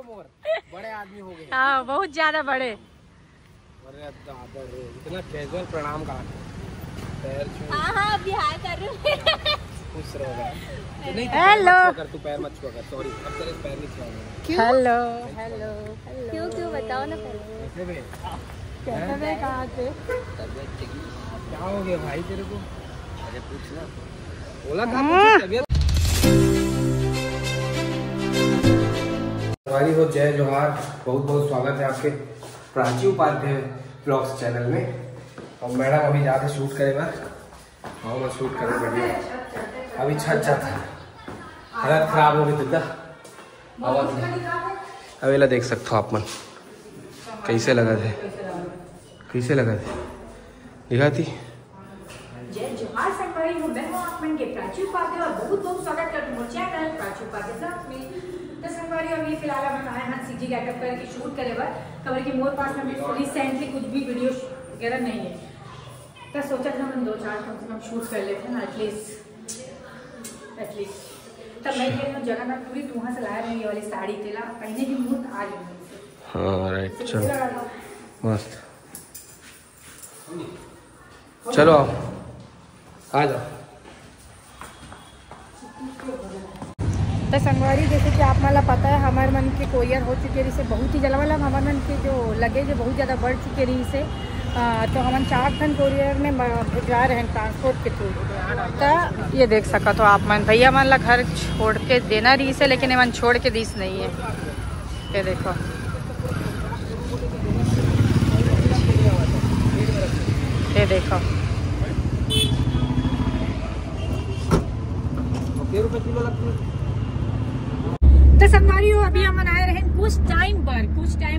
मोर बड़े आदमी हो गए। हाँ बहुत ज्यादा बड़े। अरे इतना कैजुअल प्रणाम का पैर छू। हाँ बिहार कर रहे खुश रहो। हेलो कर तू पैर मत छुआ कर। सॉरी अब तेरे पैर नहीं छुआऊंगा। हेलो हेलो क्यों बताओ ना पहले। कैसे बे? कैसे कहाँ थे? क्या हो गया भाई तेरे को? अरे पूछ ना। बोला था तबीयत। हमारी हो जय जोहार। बहुत बहुत स्वागत है आपके प्राची उपाध्याय ब्लॉग्स चैनल में। और मैडम अभी जाके शूट करेगा। हाँ मैं शूट करे बढ़िया। अभी छत था हालत खराब हो गई था। अवेला देख सकते हो आप मन कैसे लगा थे दिखाती। जय जोहार संगवारी हूँ मैं आप मन के प्राची उपाध्याय और बहुत बहुत स्वागत करती हूँ चैनल प्राची उपाध्याय ब्लॉग में। तो संगवारी अभी फिलहाल हम आए हैं सीजी गेटअप करके शूट करे बर खबर की मोर पास में रिसेंटली कुछ भी वीडियो वगैरह नहीं है। तो सोचा था हम 2-4 कम से कम शूट कर लेते हैं ना एटलीस्ट। तब मैं कह रही हूँ जगह मैं पूरी वहाँ से लाया रही ये वाली साड़ी तेला पहने की मूड आ गई। हाँ राइट चलो मस्त। चलो आ जाओ। तो संगवारी जैसे कि आप मला पता है हमारे मन के कोरियर हो चुके रही से बहुत ही जला वाला हमारे मन के जो लगेज है बहुत ज़्यादा बढ़ चुके रही से। तो हम 4 टन कोरियर में भिजवा रहे हैं ट्रांसपोर्ट के थ्रू। तो ये देख सका तो आप मन भैया मन ला घर छोड़ के देना रही से लेकिन मन छोड़ के दीस नहीं है। ये देखो ये देखो तो संगवारी हो अभी हम आए रहे कुछ टाइम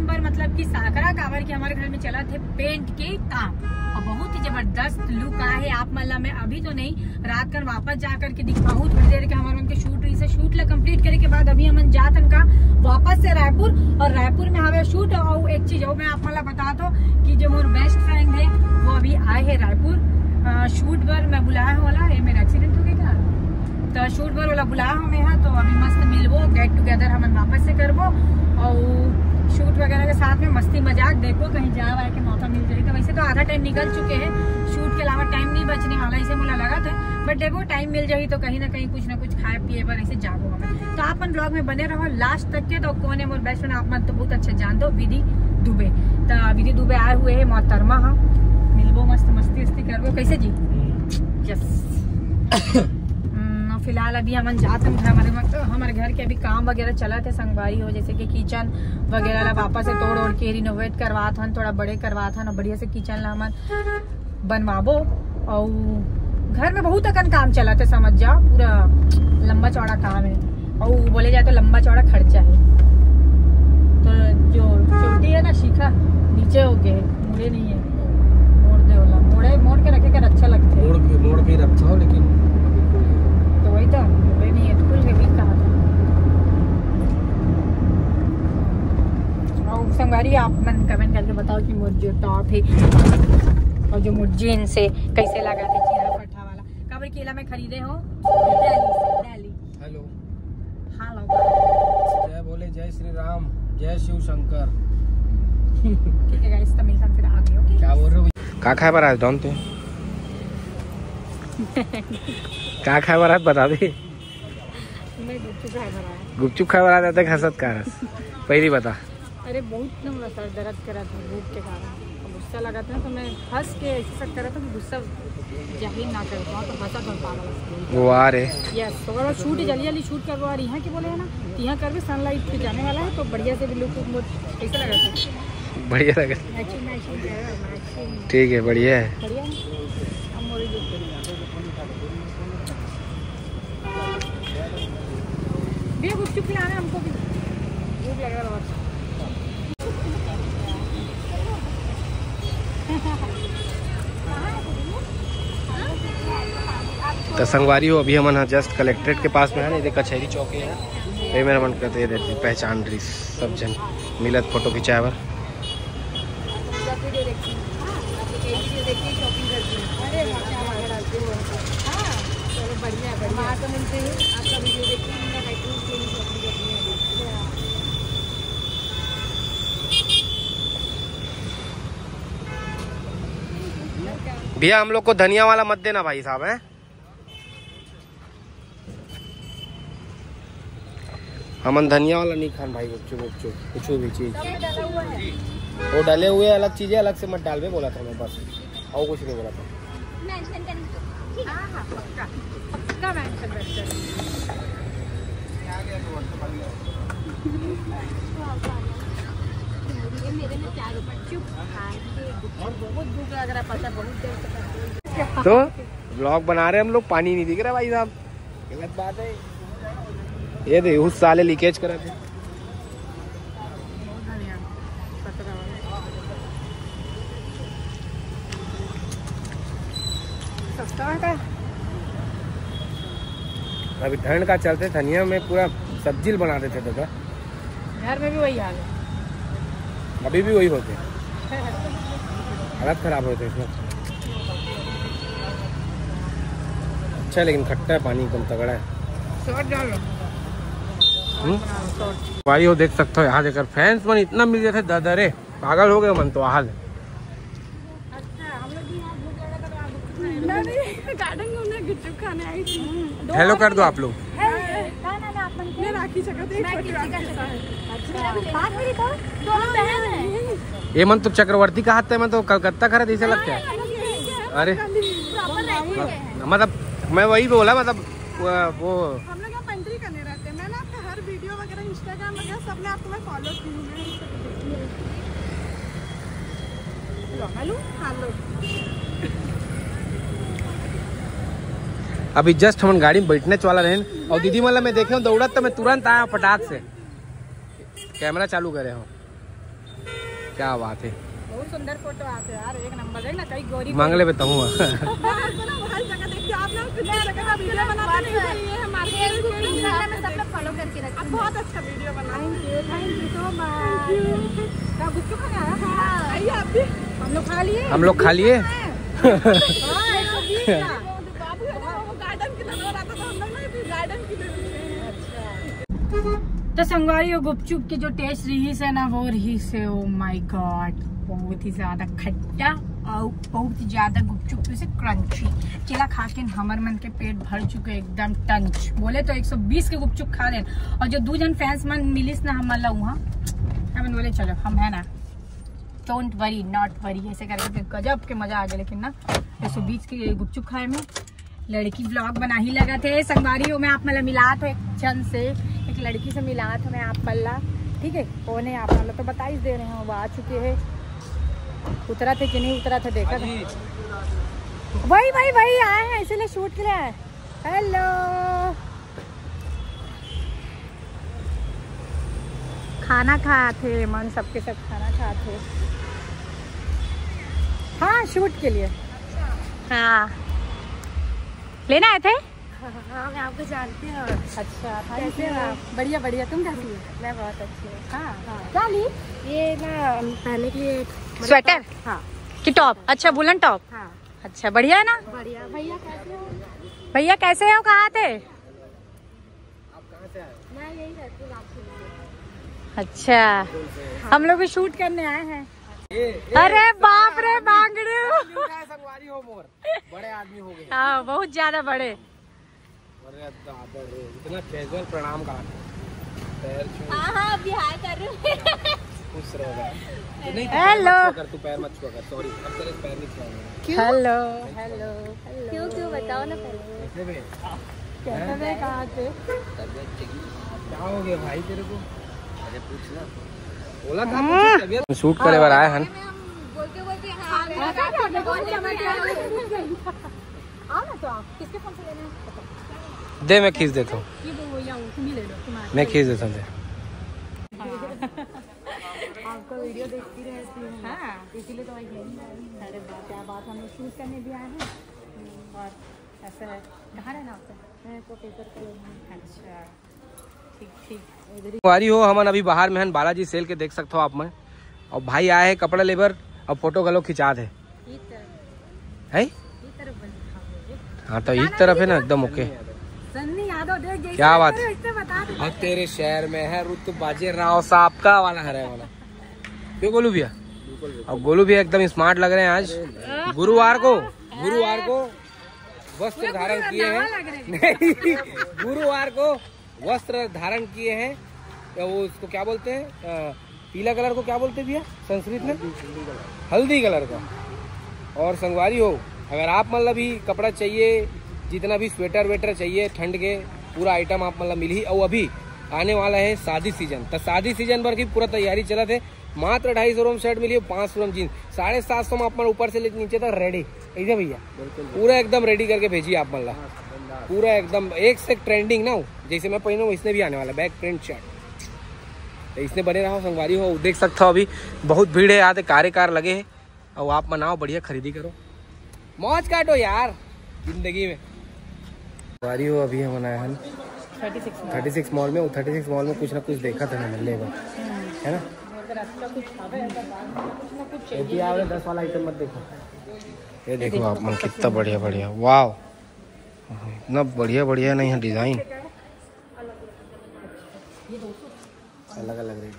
पर मतलब कि साकरा कावर के हमारे घर में चला थे पेंट के काम और बहुत ही जबरदस्त लुक आया है। आप मतलब मैं अभी तो नहीं रात कर वापस जा करके दिखाऊं थोड़ी देर के हमारे उनके शूट रही से शूट ला कंप्लीट करे के बाद अभी हम जातन का वापस से रायपुर और रायपुर में हमें शूट। और एक चीज हो मैं आप मतलब बता दो कि जो मोर बेस्ट फ्रेंड है वो अभी आए है रायपुर शूट पर मैं बुलाया वाला है। मेरा एक्सीडेंट हो गया तो शूट पर वाला बुलाया हमें है तो अभी मस्त मिलबो गेट टुगेदर हम वापस से करबो और शूट वगैरह के साथ में मस्ती मजाक देखो कहीं जा वाए के मौका मिल जाए। तो वैसे तो आधा टाइम निकल चुके हैं शूट के अलावा टाइम नहीं बचने वाला इसे मुझे लगा था बट देखो टाइम मिल जाए तो कहीं ना कहीं कुछ ना कुछ खाए पिए पर ऐसे जागो हमें। तो आप अपन ब्लॉग में बने रहो लास्ट तक के। तो कौन है मोर बेस्ट फ्रेंड आप मन तो बहुत अच्छा जानते हो विधि दुबे। तो विधि दुबे आए हुए है मोहतरमा। हाँ मिलबो मस्त मस्ती करबो कैसे जी यस। फिलहाल अभी हम जाते हैं हमारे घर के अभी काम वगैरह चला थे संगवारी हो जैसे कि किचन वगैरह वापस से तोड़ के रिनोवेट करवा था थोड़ा बड़े करवा था ना बढ़िया से किचन ला हम बनवाबो। और घर में बहुत अकन काम चला थे समझ जाओ पूरा लंबा चौड़ा काम है और बोले जाए तो लंबा चौड़ा खर्चा है। तो जो छोटी है ना शिखा नीचे हो गए मुड़े नहीं है मोड़ दे वाला मोड़ के रखे कर अच्छा लगता है मोड़ के रखा हो लेकिन वही तो नहीं है खुल के भी कहा था। और संगवारी आप मन कमेंट करके बताओ कि मुझे जो टॉप है और जो मुझे जीन से कैसे लगा थे चीरा फट्टा वाला कबर केला में खरीदे हो दिल्ली। हेलो हेलो जय बोले जय श्री राम जय शिव शंकर। ठीक है गाइस तो मिलता फिर आगे। ओके क्या बोल रहे हो क्या खाए पर आज डॉन थे क्या खाए बार बता दे। गुपचुप खाए बार आते हंसत का रस पहली बता। अरे बहुत ना सर दर्द करा था भूख के कारण गुस्सा लगा था तो मैं हंस के ऐसे सब करा था कि गुस्सा जाहिर ना कर पाऊँ तो हंसा कर पाऊँ वो आ रहे यस। तो अगर शूट जल्दी शूट करवा और यहाँ के बोले है ना यहाँ कर भी सनलाइट पे जाने वाला है तो बढ़िया से भी लुक कैसा लगा था बढ़िया लगा। ठीक है बढ़िया है बढ़िया भैया गुपचुप खिलाना हमको भी भूख लग रहा है। तो संगवारी हो अभी हम जस्ट कलेक्ट्रेट के पास में है ना कचहरी चौकी है ये मेरा मन करते रहती पहचान रही सब जन मिलत फोटो खिंचाए बार। भैया हम लोग को धनिया वाला मत देना भाई साहब है। हमन धनिया वाला नहीं खान भाई। गुपचुप कुछ भी चीज वो डले हुए अलग चीजें अलग से मत डालवे बोला था मैं बस, और कुछ नहीं बोला था। तो ब्लॉग बना रहे हम लोग, पानी नहीं दिख रहा भाई साहब, गलत बात है ये। दे उस साले लीकेज करा थे। अभी ठंड का चलते धनिया में पूरा सब्जी बना देते थे। घर में भी वही हाल है, अभी भी वही होते, हालत खराब होते इसमें। अच्छा लेकिन खट्टा है पानी, एकदम तगड़ा है। भाई वो देख सकते हो यहाँ देखकर फैंस मन इतना मिल गए थे ददरे, पागल हो गए मन तो हाल। हेलो कर दो आप लोग। ये मन तो चक्रवर्ती का हाथ है, मैं तो कलकत्ता खड़ा ऐसा लगता है। अरे मतलब मैं वही बोला, मतलब वो हम लोग यहाँ पेंट्री करने रहते हैं। मैंने आपका हर वीडियो वगैरह इंस्टाग्राम वगैरह सब में आपको मैं फॉलो की हूँ। अभी जस्ट हम गाड़ी में बैठने वाला रहे और दीदी मतलब मैं देखे दौड़ा तो मैं तुरंत आया फटाक से, कैमरा चालू करे हो। क्या बात है, बहुत सुंदर फोटो आते हैं यार, एक नंबर है ना। कई गोरी मांगले पे तो हूँ। बहुत अच्छा वीडियो बनाएंगे। गुपचुप खाने आया हम लोग खा लिए। तो संगवारी और गुपचुप की जो टेस्ट रही से ना, वो रही से ओ माय गॉड, बहुत ही ज्यादा खट्टा और बहुत ही ज्यादा गुपचुप से क्रंची। चला खा के हमर मन के पेट भर चुके एकदम टंच। बोले तो 120 के गुपचुप खा लें। और जो 2 जन फैंस मन मिलिस ना हम वहाँ, हम बोले चलो हम है ना, डोंट वरी नॉट वरी, ऐसे करके गजब के मजा आ गया। लेकिन ना 120 के गुपचुप खाए में लड़की ब्लॉग बना ही लगा थे। संगवारी में आप मतलब मिला था एक जन से, एक लड़की से मिला था मैं आप मल्ला, ठीक है। कौन है आप मतलब तो बता ही दे रहे हैं, वो आ चुके हैं। उतरा थे कि नहीं उतरा था देखा था। वही आए हैं, इसीलिए शूट के लिए आए। हेलो, खाना खाए थे मन सबके सब खाना खाए थे। हाँ शूट के लिए। हाँ लेना आए थे। हाँ मैं आपको जानती हूँ। अच्छा कैसे हो आप? बढ़िया बढ़िया, तुम कैसी हो? मैं बहुत अच्छी हूँ। हाँ क्या ली? ये ना पहले के लिए स्वेटर हाँ कि टॉप? अच्छा वुलन टॉप। हाँ अच्छा बढ़िया है ना। बढ़िया। भैया कैसे हो? भैया कैसे हो, कहाँ थे? मैं यही रहती हूँ आपके लिए। अच्छा हम लोग भी शूट करने आए हैं। अरे बाप रे बांगड़े, संगवारी हो मोर, बड़े आदमी हो गए। हाँ बहुत ज्यादा बड़े। अरे इतना कैजुअल प्रणाम का हाँ अभी हाय कर रही हूँ। खुश रहोगा। हेलो कर तू पैर मत छुआ कर, सॉरी अब तेरे पैर नहीं छुआऊंगा। हेलो क्यों बताओ ना पहले। कैसे कहाँ थे? क्या हो गया भाई तेरे को? अरे पूछ ना, बोला था शूट करे बार आए हैं। किसके फोन से लेना है? दे मैं खींच देता हूँ, मैं खींच देता हूँ। आपको वीडियो देखती रहती हूँ। हाँ इसीलिए तो अरे क्या बात, हम लोग शूट करने भी आए हैं। और ऐसा है, कहाँ रहना आपका? मैं तो पेपर पे। अच्छा ठीक। वारी हो हमन अभी बाहर में बालाजी सेल के देख सकते हो आप में, और भाई आए हैं कपड़ा लेबर और फोटो गलो खिंचा दे है। हाँ तो एक तरफ है ना एकदम ओके। क्या बात है, और तेरे शहर में है रुत बाजे राव साहब का वाला है वाला। क्यों गोलू भैया? और गोलू भैया एकदम स्मार्ट लग रहे हैं आज गुरुवार को। गुरुवार को वस्त्र धारण किए हैं। नहीं, गुरुवार को वस्त्र धारण किए हैं। वो उसको क्या बोलते हैं, पीला कलर को क्या बोलते हैं भैया संस्कृत में? हल्दी कलर का। और संगवारी हो, अगर आप मतलब भी कपड़ा चाहिए, जितना भी स्वेटर वेटर चाहिए ठंड के, पूरा आइटम आप मतलब मिली। और अभी आने वाला है शादी सीजन, तो शादी सीजन पर की पूरा तैयारी चला थे। मात्र 250 में शर्ट मिली, 500 में जीन्स, 750 में आप ऊपर से लेकर नीचे तक रेडी। ऐसे भैया पूरा एकदम रेडी करके भेजिए आप मतलब, पूरा एकदम एक से ट्रेंडिंग ना। जैसे मैं पहनूं इसने भी आने वाला बैक प्रिंट शर्ट, तो इसने बने रहो संगवारी हो। देख सकते हो अभी बहुत भीड़ है, यहाँ कार लगे है। और आप मनाओ, बढ़िया खरीदी करो, मौज काटो यार जिंदगी में। संगवारी हो अभी हम आए हैं 36 मॉल में। 36 मॉल में कुछ ना कुछ देखा था मिलने का, है ना? 10 वाला आइटम मत देखो। ये देखो आप मन, कितना बढ़िया बढ़िया, वाह, इतना बढ़िया बढ़िया नहीं है डिजाइन, अलग अलग रेट,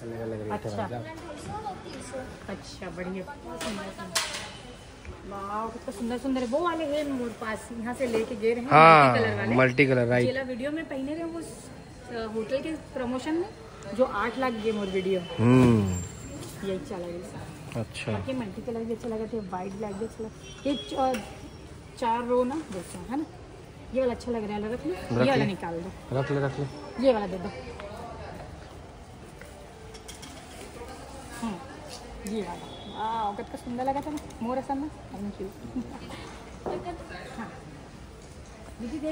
अलग अलग रेट। अच्छा बढ़िया, वाह कितना सुंदर सुंदर है। वो वाले हैं मोर पास, यहाँ से लेके गए रहे हैं। हाँ, मल्टी कलर राइट। जिला वीडियो में पहने रहे वो होटल के प्रमोशन में जो 8 लाख गेम और वीडियो, यही चला गया। अच्छा, बाकी मल्टी कलर भी अच्छा लगा था, व्हाइट ब्लैक भी अच्छा लगा। ये 4 रो ना देखो, है ना? ये वाला अच्छा लग रहा है, रख लो, ये वाला निकाल दो, रख ले, ये वाला दे दो। ये वाला कितना सुंदर लगा था ना, मोर असम में। हाँ।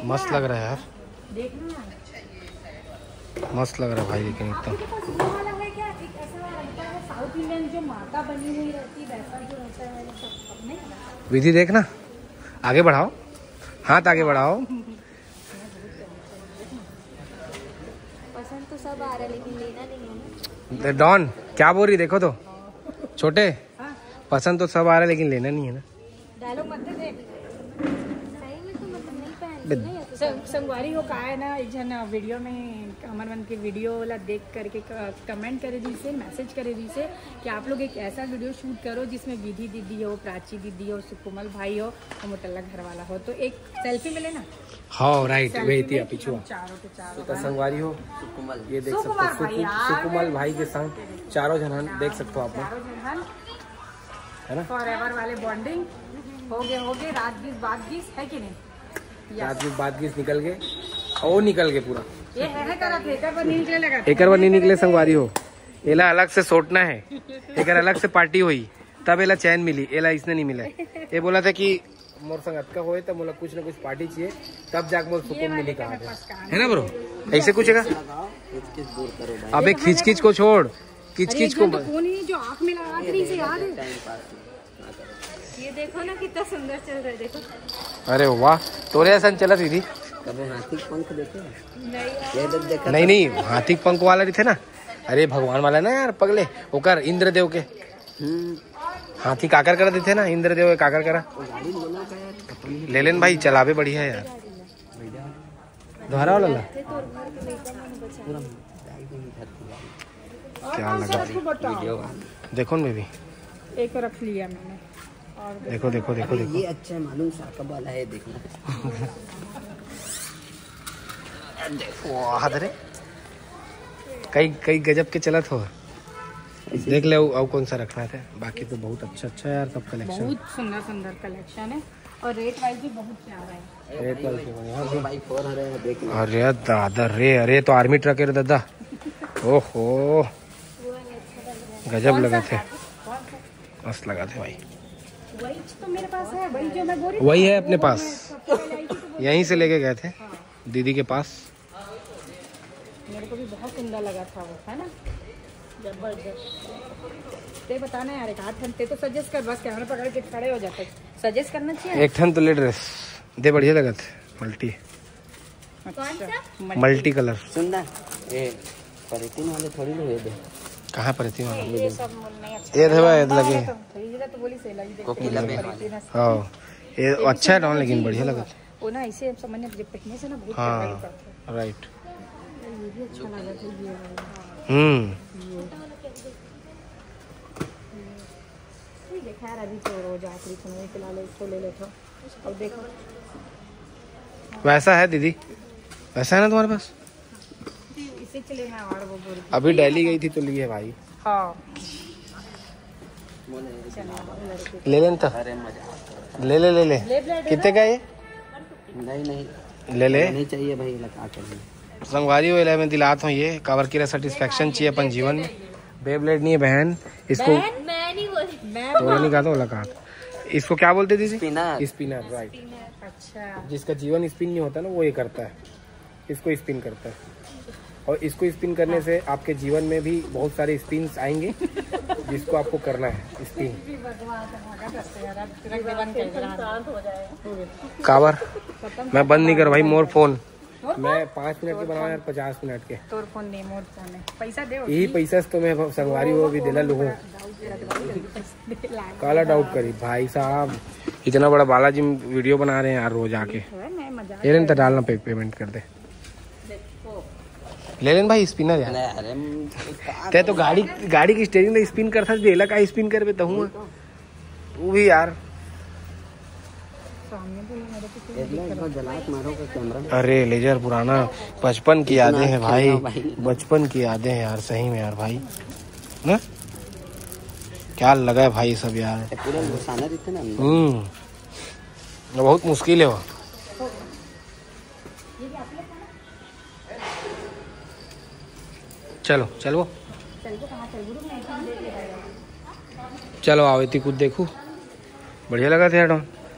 मस्त लग रहा है यार, देखना मस्त लग रहा है भाई। लेकिन आपके पास वो वाला है क्या, एक ऐसा वाला लगता है साउथ इंडियन जो माता बनी हुई रहती है, वैसा जो रहता है सब नहीं? विधि देखना, आगे बढ़ाओ, हाथ आगे बढ़ाओ। पसंद तो सब आ रहा है लेकिन लेना नहीं है ना। डॉन क्या बोल रही, देखो तो छोटे, पसंद तो सब आ रहा है लेकिन लेना नहीं है ना। डायलॉग मत दे। सही में तो मतलब नहीं पहनती ना ये तो। संगवारी हो का है ना, एक जन वीडियो में अमरवन के वीडियो वाला देख करके कमेंट करे दी से, मैसेज करे दी से कि आप लोग एक ऐसा वीडियो शूट करो जिसमें विधि दीदी हो, प्राची दीदी हो, सुकुमल भाई हो और मुटल्ला घर वाला हो, तो एक सेल्फी मिले ना। हाँ राइट, वही थी पीछू चारों के चारों। तो संगवारी हो, ये देख सकते हो सुकुमल भाई के संग चारों जन देख सकते हो आप लोग, है ना? फॉरएवर वाले बॉन्डिंग हो गए, रात 20 बात 20 है कि नहीं? रात 20 बात 20 निकल गए, और निकल गए पूरा। ये है तरफ एक बार नहीं निकले लगा, एक बार नहीं निकले संगवारी हो। एला अलग से सोटना है, एक अलग से पार्टी हुई तब एला चैन मिली, एला इसने नहीं मिला। ये बोला था कि मोर संग अटका होए तो मोला कुछ ना कुछ पार्टी चाहिए, तब जाके मोर सुकून मिली, कहा है ना ब्रो? ऐसे कुछ है। अबे खिच खिच को छोड़, किच किच को कौन है जो आँख में लगा रही से याद है? ये देखो ना कितना सुंदर चल रहा है, देखो। अरे वाह, तोरे ऐसा चला दीदी। हाथी पंख देखे नहीं, हाथी पंख वाला थे ना। अरे भगवान वाला ना यार पगले, ओकर इंद्रदेव के हाथी काकर कर देते ना, इंद्रदेव काकर करा। ले लेन भाई, चलावे बढ़िया है यार। दोहरा वाला क्या लगा, देखो ना बेबी, एक रख लिया मैंने। और देखो देखो देखो देखो, ये अच्छा है, मालूम साकब वाला है, देखना। वाह रे, कई गजब के चलत हो। देख ले और कौन सा रखना था, बाकी तो बहुत अच्छा है यार सब कलेक्शन, बहुत सुंदर सुंदर कलेक्शन है और रेट वाइज भी बहुत प्यारा है। रेट वाइज भाई 400 है, देख। अरे दादा रे, अरे तो आर्मी ट्रक है रे दादा। ओहो गजब लगा थे, मस्त लगा थे भाई। वही तो मेरे पास है, वही जो मैं बोल रही वही है अपने पास, यहीं से लेके गए थे दीदी के पास। मेरे को भी बहुत सुंदर लगा था वो, है ना? जबरदस्त। ते बताना यार, एक हाथ ते तो सजेस्ट कर, बस कैमरा पकड़ के खड़े हो जाते, सजेस्ट करना चाहिए। एक ठन तो ले ड्रेस दे, बढ़िया लगा थे, मल्टी मल्टी कलर। सुंदर ये परेटिन वाले थोड़ी लोग दे। कहाँ पर थी? ये सब नहीं अच्छा ये धवा ये लगे, तो बोली से लगी कोकिला पे हाँ ये अच्छा है डॉन, लेकिन बढ़िया लगा था वो ना, इसे समझने पहनने से ना बहुत हाँ प्यारा लगा था। राइट। ये भी अच्छा लगा था, ये वाला। खैर अभी तो रोज आखिरी समय फिलहाल इसको ले लेते हो। अब देखो वैसा है दीदी, वैसा है ना तुम्हारे पास? इसे चले मैं और वो बोल अभी दिल्ली गई थी तो लिए भाई। हाँ ले लें तो अरे मजा ले ले ले ले कितने का ये? नहीं नहीं ले ले नहीं चाहिए भाई, लगा चाहिए। संगवारी हो मैं दिलाता हूँ ये कवर की सेटिस्फेक्शन चाहिए अपन जीवन में। बेब्लेड नहीं है बहन, इसको मैं नहीं बोली। तो नहीं कहा तो लगा। इसको क्या बोलते दीदी? स्पिनर। Spinner, right. अच्छा जिसका जीवन स्पिन नहीं होता ना वो ये करता है, इसको स्पिन करता है। और इसको स्पिन करने से आपके जीवन में भी बहुत सारे स्पिन्स आएंगे जिसको आपको करना है स्पिन। कावर मैं बंद नहीं कर भाई, मोर फोन मैं 5 मिनट के बनाओ यार 50 मिनट के। तोर फोन नहीं, मोर फोन है, पैसा दे। यही पैसा से तो मैं संगवारी हो भी दिला लूँ। काला डाउट करी भाई साहब, इतना बड़ा बालाजी वीडियो बना रहे हैं यार रोज आके। ये तो डालना पेमेंट कर दे। ले लेन भाई स्पिनर यार। अरे ते तो गाड़ी की स्टीयरिंग में स्पिन करता बेला का स्पिन कर पे हूँ वो भी यार। जलात मारो का कैमरा। अरे लेजर पुराना बचपन की यादें हैं भाई, बचपन की यादें हैं यार सही में यार भाई ना। क्या लगा है भाई सब यार, पूरा घुसाना देते ना। बहुत मुश्किल है वो। चलो चलो चलो आओ इतनी कुछ देखो, बढ़िया लगा था यार।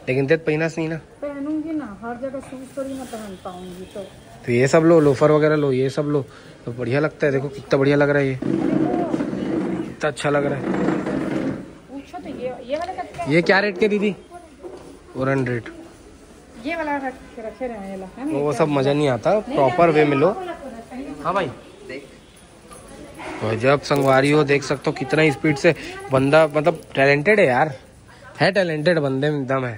लेकिन तेज पहना नहीं ना, पहनूंगी ना, हर जगह शूज थोड़ी ना पहन पाऊंगी। तो ये सब लो, लोफर वगैरह लो, ये सब लो तो बढ़िया लगता है। देखो कितना बढ़िया लग रहा है, ये कितना अच्छा लग रहा है। पूछो तो ये वाला कितना? ये क्या रेट के दीदी? 400। ये वाला रखे रहे है ना, वो सब मजा नहीं आता, प्रॉपर वे में लो। हाँ भाई तो जब संगवारी हो देख सकते हो कितना स्पीड से बंदा, मतलब टैलेंटेड है यार, है टैलेंटेड बंदे में दम है।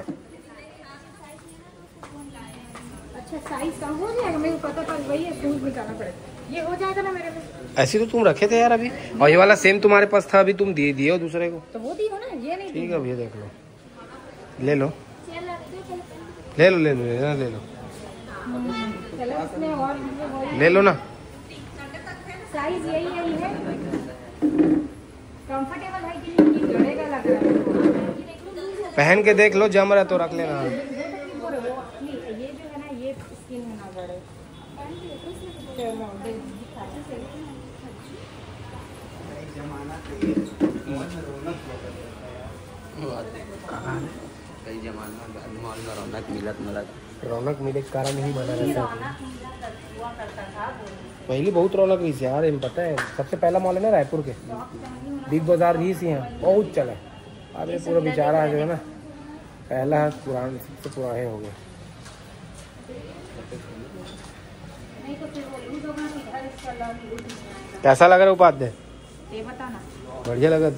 अच्छा साइज कम हो जाएगा, मेरे को पता पर वही है, शूज निकालना पड़ेगा। ये हो जाएगा ना मेरे पे? ऐसी तो तुम रखे थे यार अभी, और ये वाला सेम तुम्हारे पास था, अभी तुम दिए हो दूसरे को। तो वो दी हो ना, ये नहीं। ठीक है भैया देख लो, ले लो ले लो ले लो ले लो ले लो चलो इसमें और ले लो ना। साइज यही है, कंफर्टेबल है कि नहीं, कि गड़ेगा लग रहा है। पहन के देख लो, जम रहा है तो रख लेना। ये जो है ना, ये स्किन में ना गड़े। कई जमाना मॉल में रौनक मिलत रौनक मिले के कारण ही बना रहता है। पहली बहुत रौनक रही थी यार, इन पता है सबसे पहला मॉल है ना रायपुर के, बिग बाजार भी सी यहाँ बहुत चला। अब ये पूरा बेचारा जो है ना, पहला पुराना सबसे पुराने हो गए। कैसा लग रहा है उपाध्याय? ये बताना। बढ़िया लगा।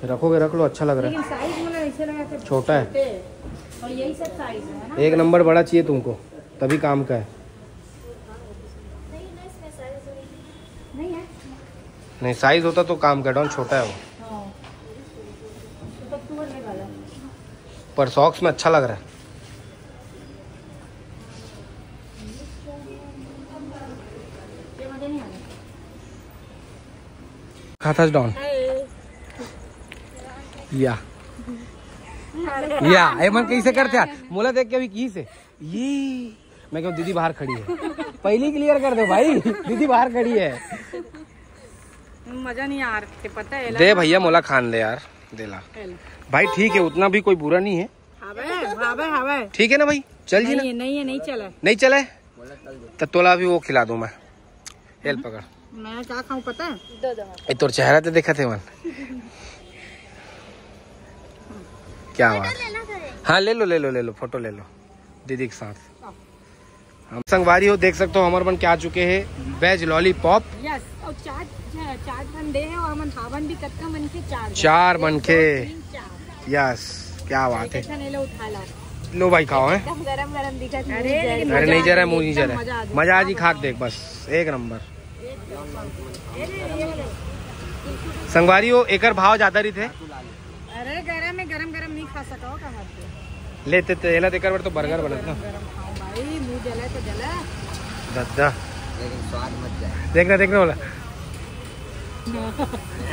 रखोगे रख लो, अच्छा लग रहा है। लेकिन साइज मुझे ऐसे लगा कि छोटा है और यही सब साइज है ना। एक नंबर बड़ा चाहिए तुमको, तभी काम का है। नहीं है नहीं साइज होता तो काम का, डाउन छोटा है वो। तो तू ले वाला। पर सॉक्स में अच्छा लग रहा है। ये मजा नहीं आया। खाता डाउन या ए मन कैसे करते यार, मोला देख के अभी की से ये मैं कहूँ दीदी बाहर खड़ी है, पहली क्लियर कर दो भाई, दीदी बाहर खड़ी है। मजा नहीं आ रहा, पता है। दे भैया मोला खान ले यार, देला भाई ठीक है, उतना भी कोई बुरा नहीं है। ठीक है ना भाई, चल जी ना। नहीं चला। नहीं चला है तो तोला भी वो खिला दूं मैं। हेल्प पकड़, मैं क्या खाऊं पता है? तोर चेहरा तो देखा थे मन। क्या बात। हाँ ले लो फोटो ले लो दीदी के साथ। हम संगवारी हो देख सकते हो हमारे बन के आ चुके हैं वेज लॉलीपॉप। यस, और चार बन दे हैं, और मन हावन भी कत्ता मन के चार बन के। यस क्या बात है। उठा ला लो भाई खाओ है। गरम दिखा। अरे नहीं जा रहा, मुँह नहीं जा रहा, मजा आज ही खाक देख बस, एक नंबर। संगवारी हो एकर भाव ज्यादा रही थे। अरे गरम में गरम गरम नहीं खा सका हो कहाँ पे लेते तेला देकर बार तो बर्गर बनत ना गरम खाओ भाई, मुंह जले तो जले। दादा लेकिन स्वाद मत जाए। देखना बोला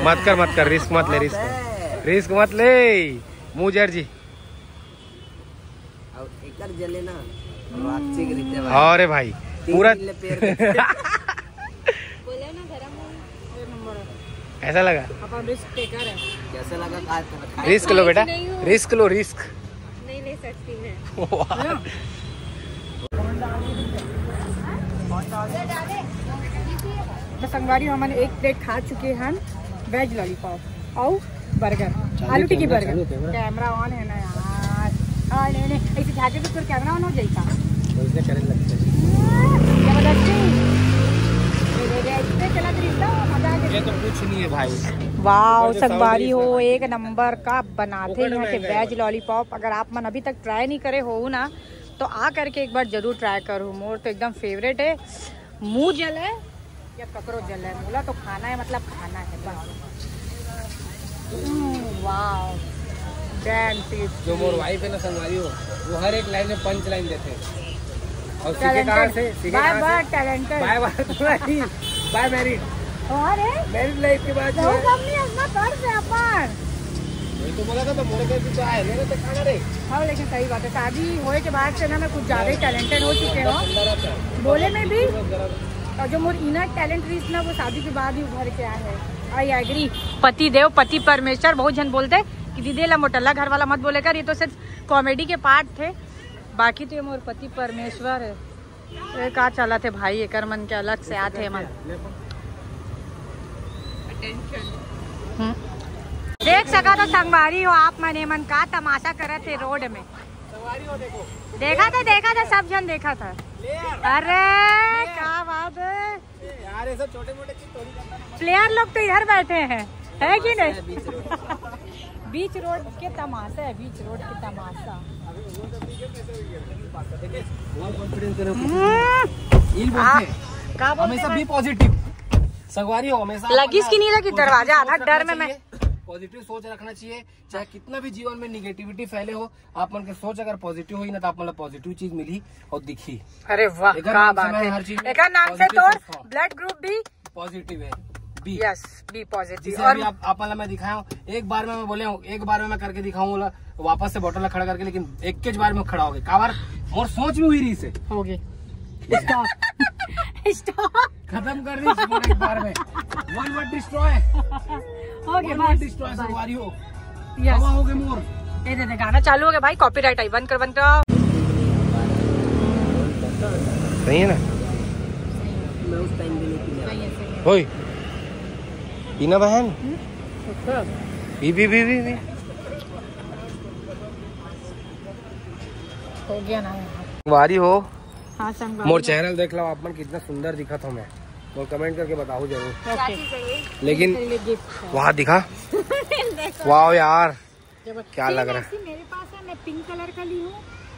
मत कर रिस्क मत ले, रिस्क मत ले, मुँह जर जी। अब एकर जले ना वापसी के रीते अरे भाई पूरा बोले ना गरम ऐसा लगा। अपन रिस्क टेकर है। कैसा लगा? रिस्क लो बेटा, रिस्क लो, रिस्क। नहीं ले सकती मैं। तो संगवारी हमने एक प्लेट खा चुके हैं वेज लॉलीपॉप और बर्गर, आलू टिक्की बर्गर। कैमरा ऑन है ना यार? हाँ नहीं ऐसे झाके तो फिर कैमरा ऑन हो जाएगा। ये तो कुछ नहीं है भाई। वाह संगवारी हो एक नंबर का बनाते हैं कि वेज लॉलीपॉप। अगर आप मन अभी तक ट्राई नहीं करे हो ना तो आ करके एक बार जरूर ट्राई करो। मोर तो एकदम फेवरेट है। मुंह जल है या ककरो जल है, बोला तो खाना है मतलब खाना है बस। वाह जो मोर वाइफ है ना संगवारी हो, वो हर एक लाइन में पंच लाइन देते हैं। और सीखे कहाँ से? By by talented, by married. अरे मैरिड लाइफ के बाद तो हमने अपना कर से अपन वही तो बोला था, तो मोरे के तो आए मेरे तो खाना रे। हाँ लेकिन सही बात है, शादी होए के बाद से ना मैं कुछ ज्यादा ही टैलेंटेड हो चुके हो बोले में भी। और जो मोर इनर टैलेंट रही ना वो शादी के बाद ही उभर के आए है। I agree. पति देव पति परमेश्वर बहुत जन बोलते कि दीदी ला मोटल्ला घर वाला मत बोले कर, ये तो सिर्फ कॉमेडी के पार्ट थे, बाकी तो ये मोर पति परमेश्वर है। ये का चला थे भाई एकर मन के अलग से आते मन। देख सका तो संगवारी हो आप मने मन का तमाशा करे थे रोड में। देखा था सब जन देखा था। अरे क्या बात है यार, ये सब छोटे मोटे चीज थोड़ी। प्लेयर लोग तो इधर बैठे हैं है कि नहीं? बीच रोड के तमाशा है, बीच रोड के तमाशा। हमेशा बी पॉजिटिव संगवारी हो, हमेशा लगी की नहीं लगी दरवाजा आधा डर में मैं। पॉजिटिव सोच रखना चाहिए, चाहे कितना भी जीवन में निगेटिविटी फैले हो, आप मन के सोच अगर पॉजिटिव हुई ना तो आप मतलब पॉजिटिव चीज मिली और दिखी। अरे वाह क्या बात है। एक नाम से तो ब्लड ग्रुप भी पॉजिटिव है, बी। Yes B positive. और आप वाला मैं दिखाया हूँ, एक बार में मैं बोले हूँ, एक बार में मैं करके दिखाऊंगा वापस से बोतल खड़ा करके, लेकिन एक के बार में खड़ा हो गए काबार और सोच भी हुई रही से हो गए। स्टॉप खत्म कर दी एक बार में। वन वर्ड डिस्ट्रॉय हो गया बस। डिस्ट्रॉय संगवारी हो। यस हवा हो गए मोर। दे गाना चालू हो गया भाई, कॉपीराइट आई। बंद कर सही है ना? मैं उस टाइम भी नहीं पीना। होई पीना बहन, भी हो गया ना वारी हो। हाँ संगवारी मोर चेहरा देख लो आप मन कितना सुंदर दिखा था मैं, और कमेंट करके बताओ जरूर। लेकिन वहाँ दिखा वाह यार क्या लग रहा है। मेरे पास है, मैं पिंक कलर का ली हूँ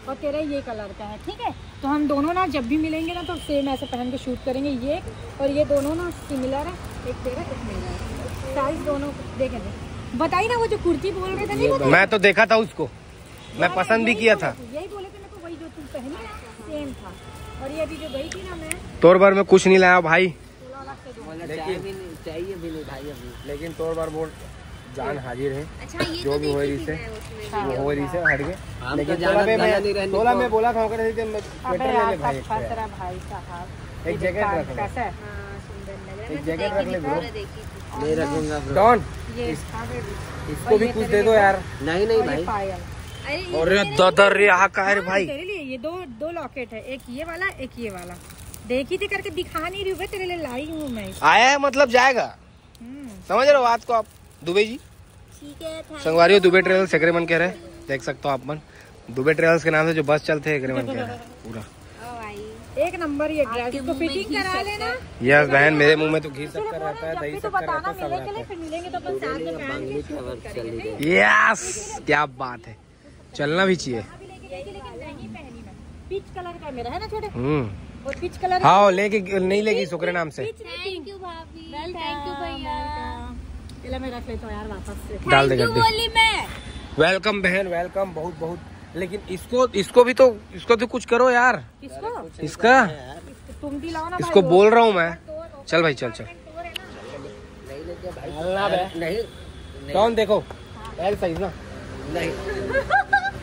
और तेरा ये कलर का है, ठीक है? तो हम दोनों ना जब भी मिलेंगे ना तो सेम ऐसे पहन के शूट करेंगे। ये और ये दोनों ना सिमिलर है, एक तेरा एक मेरा है, साइज दोनों देखे थे। बताइए ना वो जो कुर्ती बोल रहे थे नहीं, मैं तो देखा था उसको, मैं पसंद भी किया था। यही बोले थे मेरे को, वही जो तुम पहनी सेम था। और ये अभी जो गई थी ना मैं तोर बार में कुछ नहीं लाया भाई, चाहिए भी नहीं भाई अभी। लेकिन तोर बार बोल जान हाजिर है। अच्छा ये जो तो भी हो रही से वो हो रही से हट गए। हम लेकिन तो जाना मैं बोला था अबे यार फंस रहा भाई साहब। एक जैकेट रख ले, कैसा है? हाँ, सुंदर लग रहा है। एक जैकेट रख ले ब्रो। नहीं रखूंगा ब्रो। डॉन ये इसको भी कुछ दे दो यार। नहीं और ये भाई। पायल अरे ये अरे ददर रे यहाँ का है रे भाई। तेरे लिए ये दो लॉकेट है, एक ये वाला एक ये वाला। देखी थी करके दिखा नहीं रही हूँ, तेरे लिए लाई हूँ मैं। आया है मतलब जाएगा, समझ रहे हो बात को आप? दुबे जी ठीक है, thank संगवारी हो, दुबे ट्रेवल्स एग्रीमेंट कह रहे, देख सकते हो आप मन। दुबे ट्रेवल्स के नाम से जो बस चलते हैं एग्रीमेंट कह रहे पूरा you। ओ भाई एक नंबर ये ड्रेस को फिटिंग करा लेना। यस बहन, मेरे मुंह में तो घी शक्कर रहता है, दही तो शक्कर बताना रहता है, सब मिलेंगे रहता नहीं, फिर मिलेंगे तो अपन साथ में पहन के शूट खबर चली गई। है। यस क्या बात है, चलना भी चाहिए। लेकिन नहीं पहनी मैं। पीच कलर का मेरा है ना छोटे, हम्म और पीच कलर हाँ लेके नहीं लेगी सुकरे नाम से। थैंक यू भाभी, थैंक यू भैया। इला मैं रख लेता हूँ यार वापस से। डाल दे Thank you बोली मैं। वेलकम बहन, वेलकम बहुत बहुत। लेकिन इसको भी तो कुछ करो यार। किसको? इसका तुम दिलाओ ना इसको भाई, बोल रहा हूँ मैं। चल भाई चल चल। नहीं कौन देखो सही ना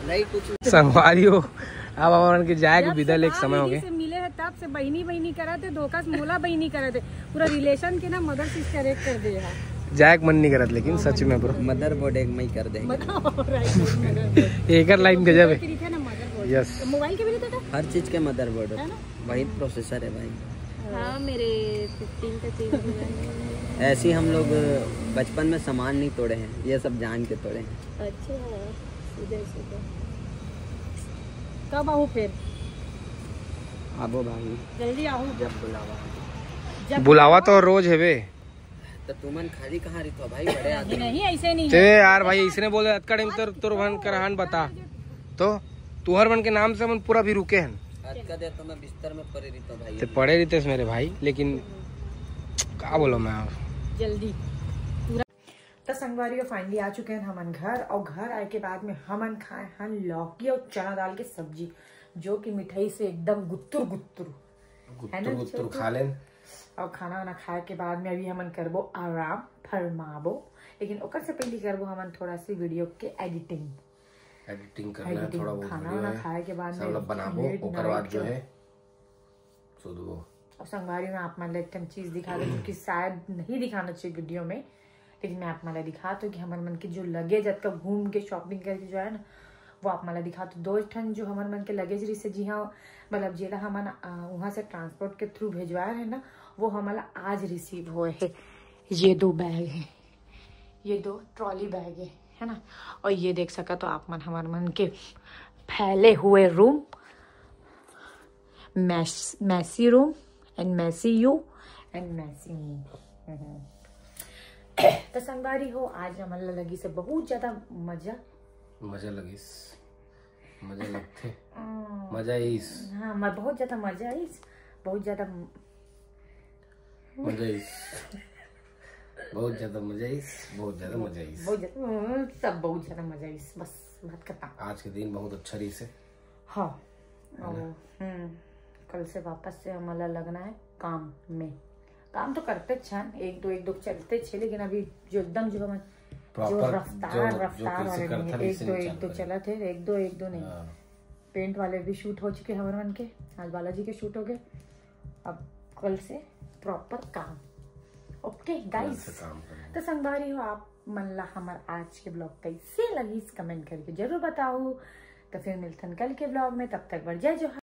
नहीं कुछ संगवारी हो। अब हमारे के जाए के विदल एक समय हो गए। से मिले हैं तब से बहनी करा थे, धोखा से मोला बहनी करा थे, पूरा रिलेशन के ना मदर सिस्टर एक कर दिया। जायक मन नहीं करत लेकिन सच में ब्रो। मदर बोर्ड एक में ही कर देंगे। एक लाइन गजब है। यस मोबाइल के भी देता था हर चीज के मदर बोर्ड है ना? वही प्रोसेसर है भाई। हाँ मेरे 15 का चेंज। ऐसे ही हम लोग बचपन में सामान नहीं तोड़े हैं, ये सब जान के तोड़े हैं। अच्छा सीधे कब आऊँ फिर? आबो भाई जल्दी आऊँ। जब बुलावा। बुलावा तो रोज है वे। तो तुमन खाली कहाँ रही तो भाई, बड़े आदमी। नहीं ऐसे नहीं ते यार भाई इसने बोले अतका टाइम तोर भन करहान बता तो तुहर मन के नाम से मन पूरा भी रुके हैं। अटका दे तो मैं बिस्तर में पड़े रही तो भाई। ते पढ़े रहते मेरे भाई, लेकिन क्या बोलो मैं अब। जल्दी। तो संगवारी फाइनली आ चुके हैं हमन घर, और घर आए के बाद में हमन खाए हन लौकी और चना दाल की सब्जी, जो कि मिठाई से एकदम गुत्तुर गुत्तुर है ना। गुत्तुर खा लेन। और खाना वाना खाए के बाद में अभी हमन करबो आराम फरमाबो, लेकिन ओकर से पहले करबो हमन थोड़ा सी वीडियो के एडिटिंग करना है थोड़ा बहुत। खाना वाना खाए के बाद में बनाबो ओकर बाद जो है सुधबो। और संगवारी में आप मान एक चीज दिखा दो, क्योंकि शायद नहीं दिखाना चाहिए वीडियो में, लेकिन मैं आप माला दिखा तो कि हमारे मन की जो लगेज अब तक घूम के शॉपिंग करके जो है ना, वो आप माला दिखा तो 2 ठन जो हमारे मन के लगेज रही से, जी हाँ मतलब जेला हमारा वहाँ से ट्रांसपोर्ट के थ्रू भेजवाया है ना, वो हमारा आज रिसीव हुए है। ये 2 बैग है, ये 2 ट्रॉली बैग है ना, और ये देख सका तो आप मन हमारे मन के फैले हुए room, messy room and messy you and messy me. तो संगवारी हो आज हमारा लगी से बहुत ज्यादा मजा लगते मजा इस। हाँ मैं बहुत ज्यादा मजा आई, बहुत ज्यादा मजा इस, बहुत ज्यादा मजा इस, बहुत ज्यादा मजा इस, सब बहुत ज्यादा मजा इस। बस बात करता आज के दिन बहुत अच्छा रही से। हाँ और कल से वापस से हमारा लगना है काम में। काम तो करते छन, एक दो चलते छे, लेकिन अभी जो एकदम जो हम जो रफ्तार वाले नहीं, एक दो चला थे, एक दो नहीं। पेंट वाले भी शूट हो चुके हमारे मन के, आज बालाजी के शूट हो गए, अब कल से प्रॉपर काम। ओके गाइस, तो संगवारी हो आप मन ला हमारा आज के ब्लॉग कैसे लगी कमेंट करके जरूर बताओ। तो फिर मिलते हैं कल के ब्लॉग में, तब तक बढ़ जाए जो